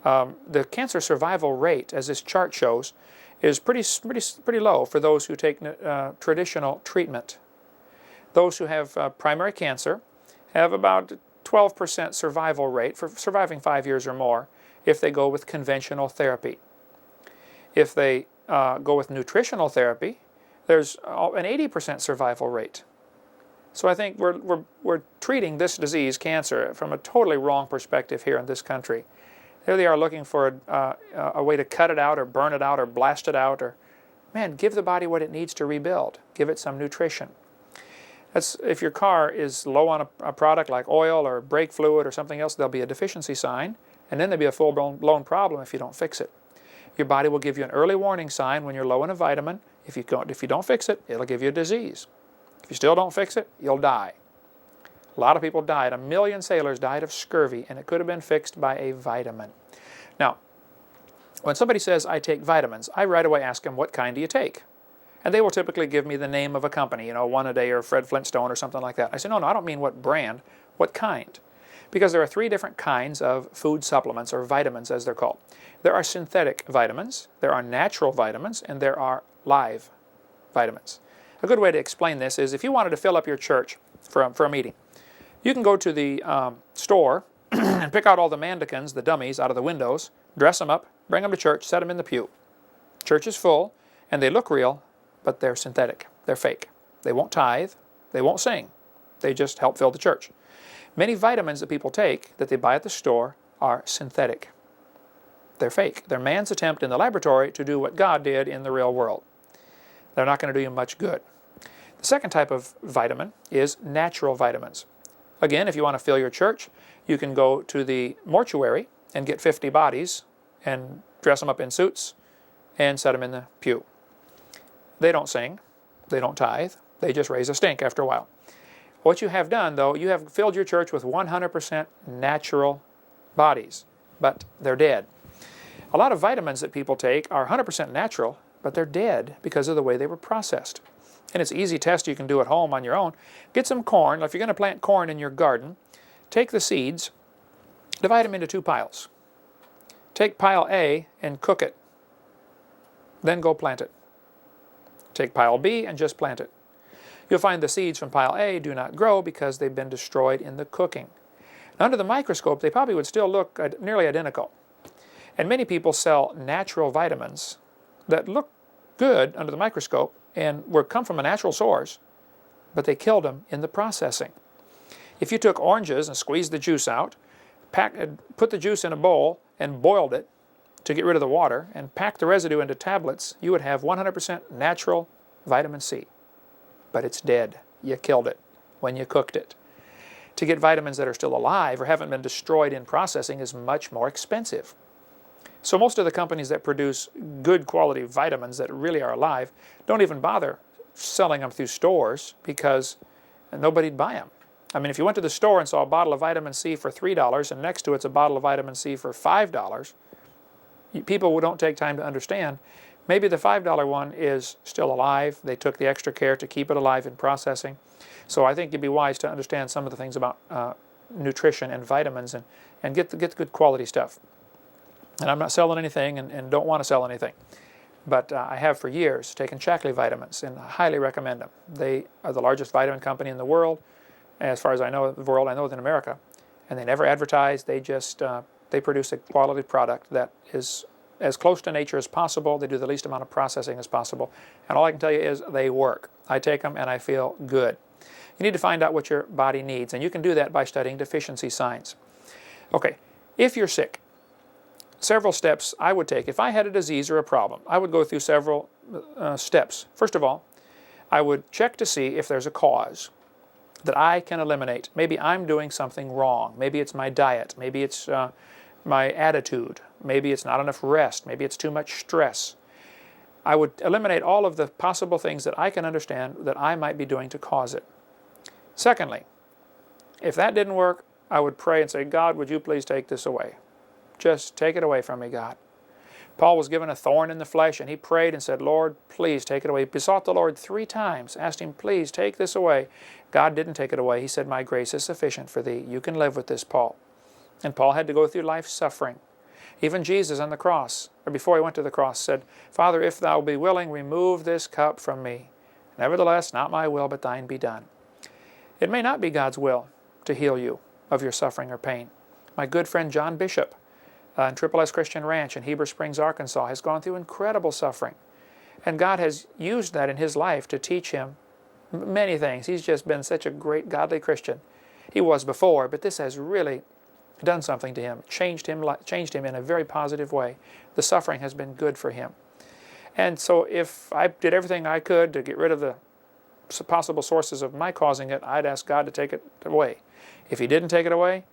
The cancer survival rate, as this chart shows, is pretty low for those who take traditional treatment. Those who have primary cancer have about 12% survival rate for surviving 5 years or more if they go with conventional therapy. If they go with nutritional therapy, there's an 80% survival rate. So I think we're treating this disease, cancer, from a totally wrong perspective here in this country. Here they are looking for a way to cut it out or burn it out or blast it out, or, man, give the body what it needs to rebuild. Give it some nutrition. If your car is low on a product like oil or brake fluid or something else, there'll be a deficiency sign, and then there'll be a full-blown problem if you don't fix it. Your body will give you an early warning sign when you're low in a vitamin. If you don't fix it, it'll give you a disease. If you still don't fix it, you'll die. A lot of people died. 1 million sailors died of scurvy, and it could have been fixed by a vitamin. Now, when somebody says, I take vitamins, I right away ask them, what kind do you take? And they will typically give me the name of a company, One A Day or Fred Flintstone or something like that. I say, no, I don't mean what brand, what kind. Because there are 3 different kinds of food supplements, or vitamins as they're called. There are synthetic vitamins, there are natural vitamins, and there are live vitamins. A good way to explain this is if you wanted to fill up your church for a meeting, you can go to the store and pick out all the mannequins, the dummies, out of the windows, dress them up, bring them to church, set them in the pew. Church is full, and they look real, but they're synthetic. They're fake. They won't tithe. They won't sing. They just help fill the church. Many vitamins that people take, that they buy at the store, are synthetic. They're fake. They're man's attempt in the laboratory to do what God did in the real world. They're not going to do you much good. The second type of vitamin is natural vitamins. Again, if you want to fill your church, you can go to the mortuary and get 50 bodies and dress them up in suits and set them in the pew. They don't sing. They don't tithe. They just raise a stink after a while. What you have done, though, you have filled your church with 100% natural bodies, but they're dead. A lot of vitamins that people take are 100% natural, but they're dead because of the way they were processed. And it's an easy test you can do at home on your own. Get some corn. If you're going to plant corn in your garden, take the seeds, divide them into 2 piles. Take pile A and cook it. Then go plant it. Take pile B and just plant it. You'll find the seeds from pile A do not grow because they've been destroyed in the cooking. Now, under the microscope, they probably would still look nearly identical. And many people sell natural vitamins that look good under the microscope and come from a natural source, but they killed them in the processing. If you took oranges and squeezed the juice out, put the juice in a bowl and boiled it to get rid of the water, and packed the residue into tablets, you would have 100% natural vitamin C. But it's dead. You killed it when you cooked it. To get vitamins that are still alive or haven't been destroyed in processing is much more expensive. So most of the companies that produce good quality vitamins that really are alive don't even bother selling them through stores because nobody'd buy them. I mean, if you went to the store and saw a bottle of vitamin C for $3 and next to it's a bottle of vitamin C for $5, people who don't take time to understand, maybe the $5 one is still alive. They took the extra care to keep it alive in processing. So I think you'd be wise to understand some of the things about nutrition and vitamins and get the good quality stuff. And I'm not selling anything and don't want to sell anything. But I have for years taken Shaklee vitamins and I highly recommend them. They are the largest vitamin company in the world. As far as I know the world, I know in America. And they never advertise. They just they produce a quality product that is as close to nature as possible. They do the least amount of processing as possible. And all I can tell you is they work. I take them and I feel good. You need to find out what your body needs. And you can do that by studying deficiency signs. Okay, if you're sick, several steps I would take. If I had a disease or a problem, I would go through several steps. First of all, I would check to see if there's a cause that I can eliminate. Maybe I'm doing something wrong. Maybe it's my diet. Maybe it's my attitude. Maybe it's not enough rest. Maybe it's too much stress. I would eliminate all of the possible things that I can understand that I might be doing to cause it. Secondly, if that didn't work, I would pray and say, God, would you please take this away? Just take it away from me, God. Paul was given a thorn in the flesh, and he prayed and said, Lord, please take it away. He besought the Lord 3 times, asked him, please take this away. God didn't take it away. He said, my grace is sufficient for thee. You can live with this, Paul. And Paul had to go through life suffering. Even Jesus on the cross, or before he went to the cross, said, Father, if thou be willing, remove this cup from me. Nevertheless, not my will, but thine be done. It may not be God's will to heal you of your suffering or pain. My good friend John Bishop in Triple S Christian Ranch in Heber Springs, Arkansas, has gone through incredible suffering. And God has used that in his life to teach him many things. He's just been such a great godly Christian. He was before, but this has really done something to him, changed him in a very positive way. The suffering has been good for him. And so if I did everything I could to get rid of the possible sources of my causing it, I'd ask God to take it away. If he didn't take it away,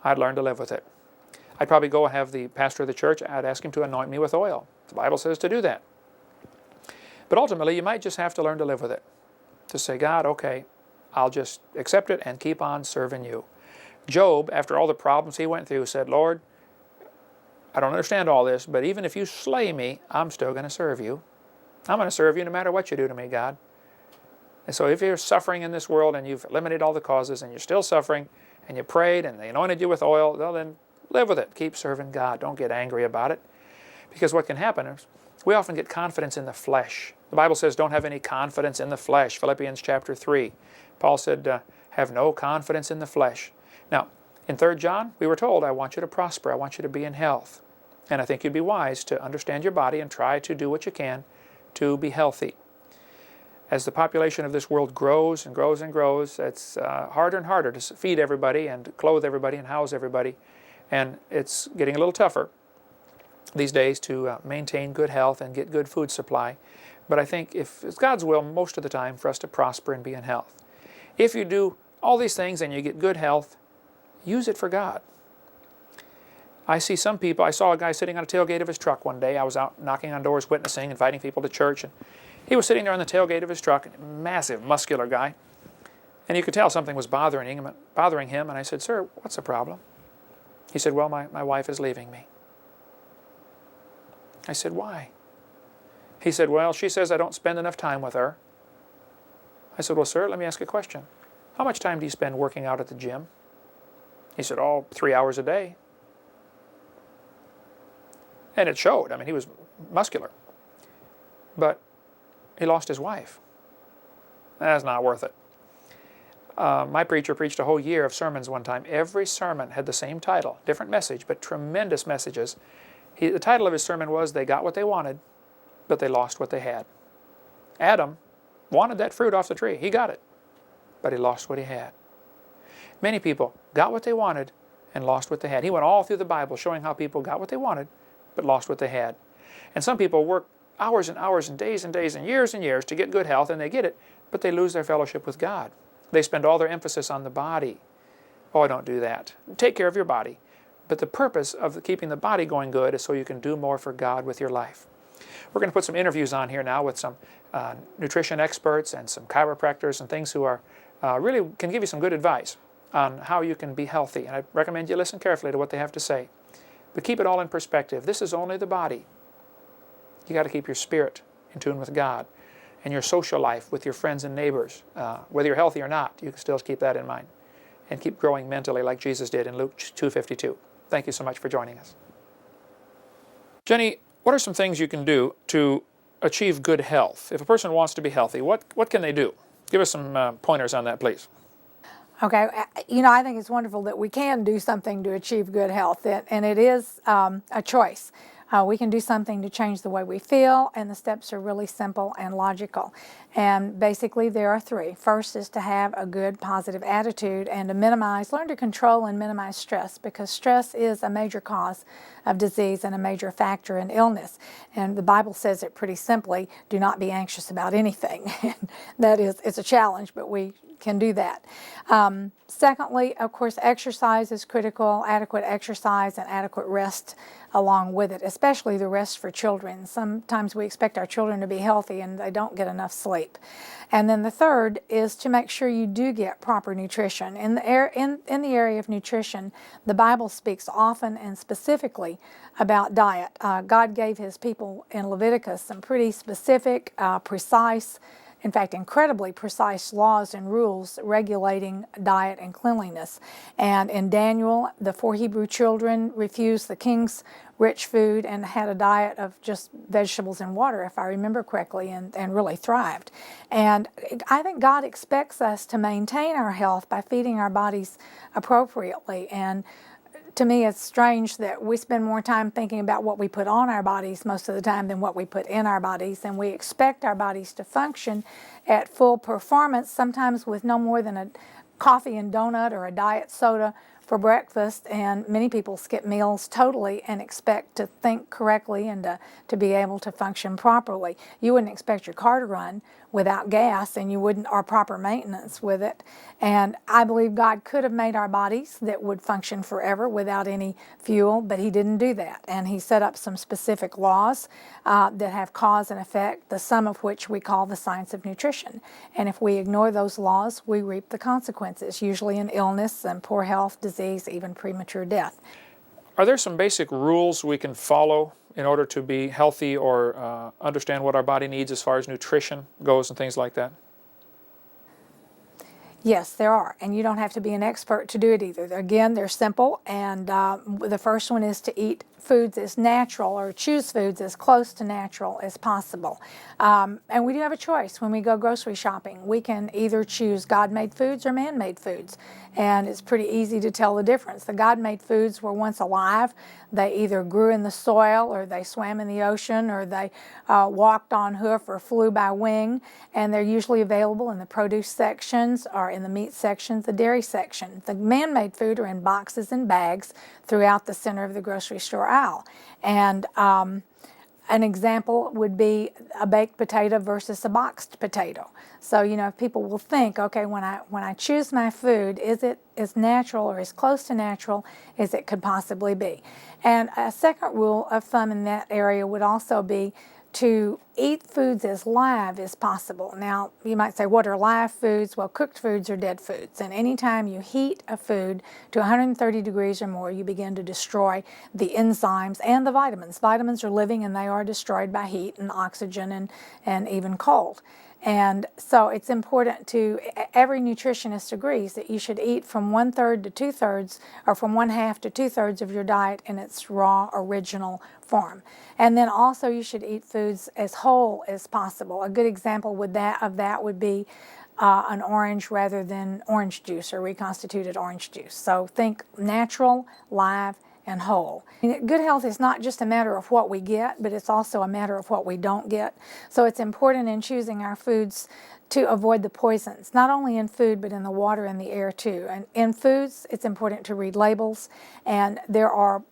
I'd learn to live with it. I'd probably go and have the pastor of the church, I'd ask him to anoint me with oil. The Bible says to do that. But ultimately, you might just have to learn to live with it. To say, God, okay, I'll just accept it and keep on serving you. Job, after all the problems he went through, said, Lord, I don't understand all this, but even if you slay me, I'm still going to serve you. I'm going to serve you no matter what you do to me, God. And so if you're suffering in this world and you've eliminated all the causes and you're still suffering and you prayed and they anointed you with oil, well then live with it. Keep serving God. Don't get angry about it. Because what can happen is we often get confidence in the flesh. The Bible says don't have any confidence in the flesh. Philippians chapter 3. Paul said have no confidence in the flesh. Now, in 3 John, we were told, I want you to prosper. I want you to be in health. And I think you'd be wise to understand your body and try to do what you can to be healthy. As the population of this world grows and grows and grows, it's harder and harder to feed everybody and clothe everybody and house everybody. And it's getting a little tougher these days to maintain good health and get good food supply. But I think if it's God's will most of the time for us to prosper and be in health. If you do all these things and you get good health, use it for God. I see some people, I saw a guy sitting on a tailgate of his truck one day. I was out knocking on doors, witnessing, inviting people to church, and he was sitting there on the tailgate of his truck, a massive, muscular guy. And you could tell something was bothering him, and I said, Sir, what's the problem? He said, well, my wife is leaving me. I said, why? He said, well, she says I don't spend enough time with her. I said, well, sir, let me ask you a question. How much time do you spend working out at the gym? He said, 3 hours a day. And it showed. I mean, he was muscular. But he lost his wife. That's not worth it. My preacher preached a whole year of sermons one time. Every sermon had the same title, different message, but tremendous messages. The title of his sermon was, They Got What They Wanted, but They Lost What They Had. Adam wanted that fruit off the tree. He got it, but he lost what he had. Many people got what they wanted and lost what they had. He went all through the Bible showing how people got what they wanted, but lost what they had. And some people work hours and hours and days and years to get good health, and they get it, but they lose their fellowship with God. They spend all their emphasis on the body. Oh, don't do that. Take care of your body. But the purpose of keeping the body going good is so you can do more for God with your life. We're going to put some interviews on here now with some nutrition experts and some chiropractors and things who are really can give you some good advice on how you can be healthy. And I recommend you listen carefully to what they have to say. But keep it all in perspective. This is only the body. You got to keep your spirit in tune with God, and your social life with your friends and neighbors. Whether you're healthy or not, you can still keep that in mind. And keep growing mentally like Jesus did in Luke 2:52. Thank you so much for joining us. Jenny, what are some things you can do to achieve good health? If a person wants to be healthy, what can they do? Give us some pointers on that, please. Okay, I think it's wonderful that we can do something to achieve good health, and it is a choice. We can do something to change the way we feel, and the steps are really simple and logical. And basically there are 3. First is to have a good positive attitude and to learn to control and minimize stress, because stress is a major cause of disease and a major factor in illness. And the Bible says it pretty simply, do not be anxious about anything. It's a challenge, but we can do that. Secondly, of course, exercise is critical, adequate exercise and adequate rest along with it, especially the rest for children. Sometimes we expect our children to be healthy and they don't get enough sleep. And then the third is to make sure you do get proper nutrition. In the area of nutrition, the Bible speaks often and specifically about diet. God gave His people in Leviticus some pretty specific, precise, in fact, incredibly precise laws and rules regulating diet and cleanliness. And in Daniel, the 4 Hebrew children refused the king's rich food and had a diet of just vegetables and water, if I remember correctly, and really thrived. And I think God expects us to maintain our health by feeding our bodies appropriately. And to me, it's strange that we spend more time thinking about what we put on our bodies most of the time than what we put in our bodies. And we expect our bodies to function at full performance, sometimes with no more than a coffee and donut or a diet soda for breakfast, and many people skip meals totally and expect to think correctly and to be able to function properly. You wouldn't expect your car to run without gas, and you wouldn't, or proper maintenance with it. And I believe God could have made our bodies that would function forever without any fuel, but He didn't do that. And He set up some specific laws that have cause and effect, the sum of which we call the science of nutrition. And if we ignore those laws, we reap the consequences, usually in illness and poor health, disease, even premature death. Are there some basic rules we can follow in order to be healthy or understand what our body needs as far as nutrition goes and things like that? Yes, there are, and you don't have to be an expert to do it either. Again, they're simple, and the first one is to eat foods as natural, or choose foods as close to natural as possible. And we do have a choice when we go grocery shopping. We can either choose God-made foods or man-made foods, and it's pretty easy to tell the difference. The God-made foods were once alive. They either grew in the soil, or they swam in the ocean, or they walked on hoof or flew by wing, and they're usually available in the produce sections or in the meat sections, the dairy section. The man-made food are in boxes and bags throughout the center of the grocery store aisle. And an example would be a baked potato versus a boxed potato. So, you know, people will think, okay, when I choose my food, is it as natural or as close to natural as it could possibly be? And a second rule of thumb in that area would also be to eat foods as live as possible. Now, you might say, what are live foods? Well, cooked foods are dead foods. And anytime you heat a food to 130 degrees or more, you begin to destroy the enzymes and the vitamins. Vitamins are living, and they are destroyed by heat and oxygen and even cold. And so it's important every nutritionist agrees that you should eat from 1/3 to 2/3, or from 1/2 to 2/3 of your diet in its raw, original form. And then also you should eat foods as whole as possible. A good example of that would be an orange rather than orange juice or reconstituted orange juice. So think natural, live, and whole. Good health is not just a matter of what we get, but it's also a matter of what we don't get. So it's important in choosing our foods to avoid the poisons, not only in food, but in the water and the air too. And in foods, it's important to read labels, and there are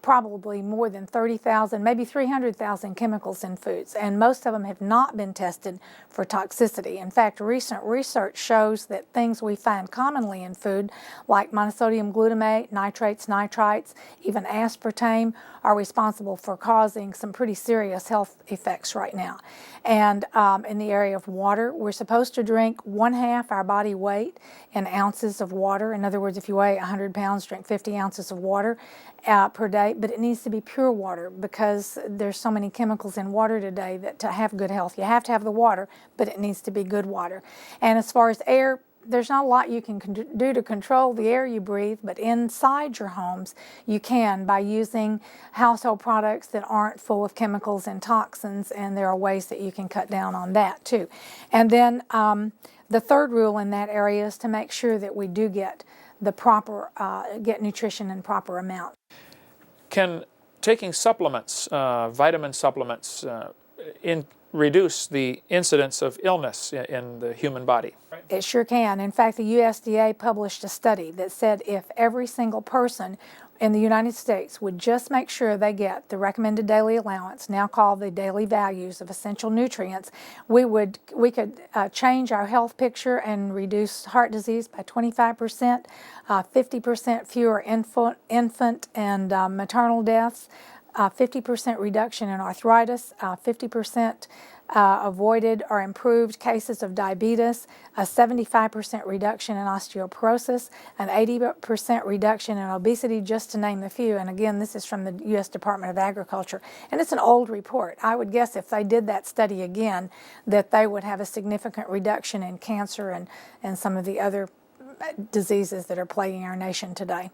probably more than 30,000, maybe 300,000 chemicals in foods, and most of them have not been tested for toxicity. In fact, recent research shows that things we find commonly in food, like monosodium glutamate, nitrates, nitrites, even aspartame, are responsible for causing some pretty serious health effects right now. And in the area of water, we're supposed to drink 1/2 our body weight in ounces of water. In other words, if you weigh 100 pounds, drink 50 ounces of water per day, but it needs to be pure water, because there's so many chemicals in water today that to have good health, you have to have the water, but it needs to be good water. And as far as air, there's not a lot you can do to control the air you breathe, but inside your homes you can, by using household products that aren't full of chemicals and toxins, and there are ways that you can cut down on that too. And then the third rule in that area is to make sure that we do get the proper, get nutrition in proper amount. Can taking supplements, vitamin supplements, reduce the incidence of illness in the human body? It sure can. In fact, the USDA published a study that said if every single person in the United States would just make sure they get the recommended daily allowance, now called the daily values of essential nutrients, we could change our health picture and reduce heart disease by 25%, 50% fewer infant and maternal deaths, 50% reduction in arthritis, 50% avoided or improved cases of diabetes, a 75% reduction in osteoporosis, an 80% reduction in obesity, just to name a few. And again, this is from the U.S. Department of Agriculture. And it's an old report. I would guess if they did that study again, that they would have a significant reduction in cancer and some of the other diseases that are plaguing our nation today.